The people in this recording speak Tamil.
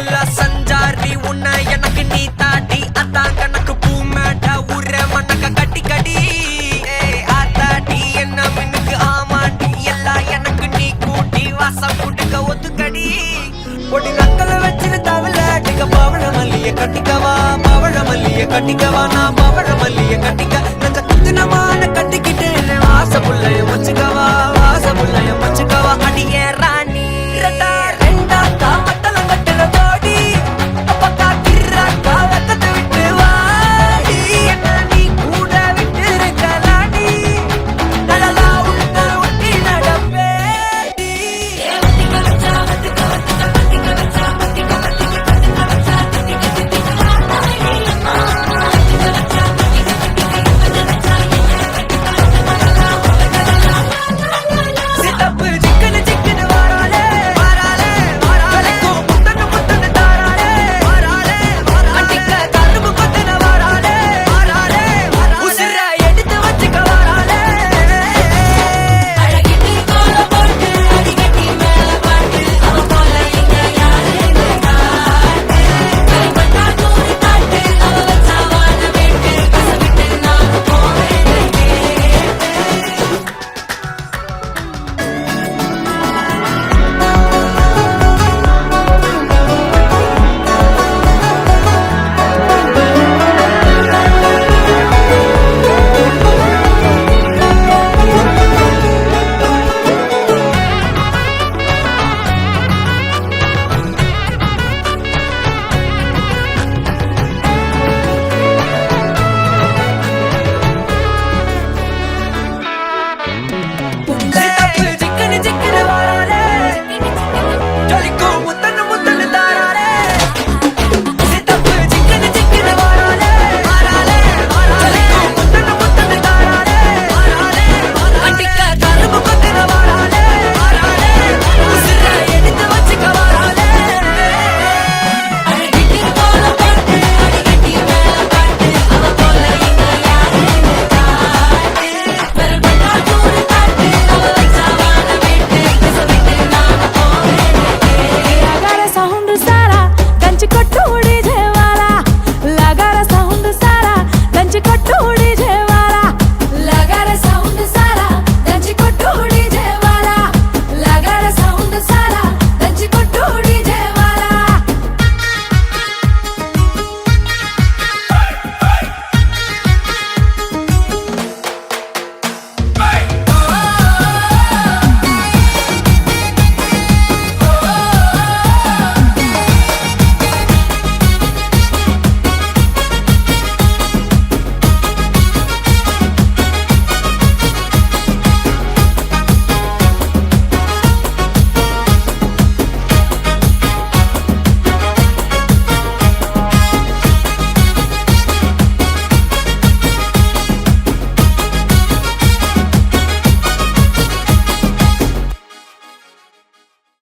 புள்ள சஞ்சாரி உன்னை எனக்கு நீ தாட்டி அதான் கணக்கு பூ மேட்ட உர மண்ணக்க கட்டி கடி ஆத்தாட்டி என்ன மின்னுக்கு ஆமாட்டி எல்லாம் எனக்கு நீ கூட்டி வாசம் கூட்டுக்க ஒத்துக்கடி ஒட்டி நக்கல வச்சிரு தவள அடிக்க பவழ மல்லிய கட்டிக்கவா பவழ மல்லிய கட்டிக்கவா நான் பவழ மல்லிய கட்டிக்க நஞ்ச குத்துனமான கட்டிக்கிட்டு வாச புள்ளைய வச்சுக்கவா